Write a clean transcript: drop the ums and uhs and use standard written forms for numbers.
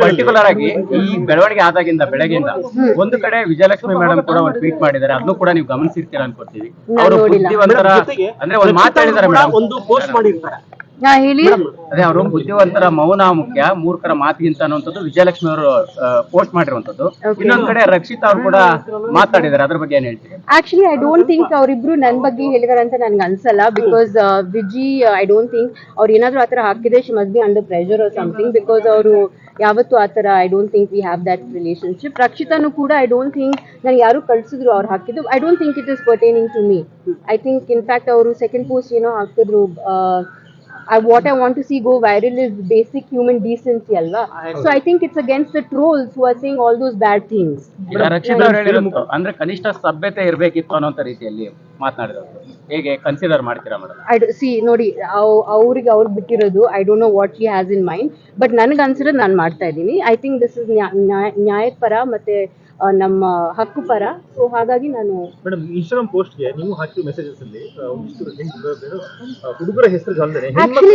Particular ಆಗಿ ಈ ಬೆಳವಣಿಗೆ ಆದಾಗಿಂದ ಬೆಳಗ್ಗೆಯಿಂದ ಒಂದು ಕಡೆ ವಿಜಯಲಕ್ಷ್ಮಿ ಮೇಡಮ್ ಕೂಡ ಒಂದು ಟ್ವೀಟ್ ಮಾಡಿದ್ದಾರೆ, ಅದನ್ನು ಕೂಡ ನೀವು ಗಮನಿಸಿರ್ತೀರಾ ಅನ್ಕೋತೀವಿ. ಅವರು ಬುದ್ಧಿವಂತರ ಅಂದ್ರೆ ಒಂದು ಮಾತಾಡಿದ್ದಾರೆ ಮೇಡಮ್, ಒಂದು ಪೋಸ್ಟ್ ಮಾಡಿರ್ತಾರೆ. ಹೇಳಿ. ಅದೇ ಅವರು ಬುದ್ಧಿವಂತರ ಮೌನ ಮುಖ್ಯ ಮೂರ್ಖರ ಮಾತಿಗಿಂತ ಅನ್ನುವಂಥದ್ದು ವಿಜಯಲಕ್ಷ್ಮಿ ಅವರು ಪೋಸ್ಟ್ ಮಾಡಿರುವಂತದ್ದು. ಇನ್ನೊಂದ್ ಕಡೆ ರಕ್ಷಿತಾ ಅವರು ಕೂಡ ಮಾತಾಡಿದ್ದಾರೆ, ಅದ್ರ ಬಗ್ಗೆ ಏನ್ ಹೇಳ್ತೀವಿ? ಆಕ್ಚುಲಿ ಐ ಡೋಂಟ್ ಥಿಂಕ್ ಅವರಿಬ್ರು ನನ್ ಬಗ್ಗೆ ಹೇಳಿದಾರೆ ಅಂತ ನನ್ಗೆ ಅನ್ಸಲ್ಲ. Because Viji I don't think ಅವ್ರು ಏನಾದ್ರು ಆತರ ಹಾಕಿದ್ರೆ she must be under pressure or something. Because ಅವರು ಯಾವತ್ತು ಆತರ I don't think we have that relationship. ರಕ್ಷಿತಾನು ಕೂಡ ಐ ಡೋಂಟ್ ಥಿಂಕ್ ನಾನು ಯಾರು ಕಳ್ಸಿದ್ರು ಅವ್ರು ಹಾಕಿದ್ದು. I don't think it is pertaining to me. I think in fact ಅವರು ಸೆಕೆಂಡ್ ಪೋಸ್ಟ್ ಏನೋ ಹಾಕಿದ್ರು, what I want to see go viral is basic human decency alva. So I think it's against the trolls who are saying all those bad things. Rakshita ಅವರು ಹೇಳಿರೋದು ಅಂದ್ರೆ ಕನಿಷ್ಠ ಸಭ್ಯತೆ ಇರ್ಬೇಕಿತ್ತು ಅನ್ನೋಂತ ರೀತಿಯಲ್ಲಿ ಮಾತನಾಡಿದ್ರು. ಹೇಗೆ ಕನ್ಸಿಡರ್ ಮಾಡ್ತೀರಾ ಮೇಡಮ್? ಸಿ ನೋಡಿ, ಅವ್ರಿಗೆ ಅವ್ರು ಬಿಟ್ಟಿರೋದು I don't know what she has in mind. But ನನಗೆ ಅನ್ಸಿರೋದು ನಾನು ಮಾಡ್ತಾ ಇದ್ದೀನಿ. ಐ ಥಿಂಕ್ ದಿಸ್ ಇಸ್ ನ್ಯಾಯದ ಪರ ಮತ್ತೆ ನಮ್ಮ ಹಕ್ಕು ಪರ. ಸೊ ಹಾಗಾಗಿ ನಾನು ಮೇಡಮ್ ಇನ್ಸ್ಟಾಗ್ರಾಮ್ ಪೋಸ್ಟ್ಗೆ ನೀವು ಹಾಕಿರೋ ಮೆಸೇಜಸ್ ಅಲ್ಲಿ ಹುಡುಗರ ಹೆಸರು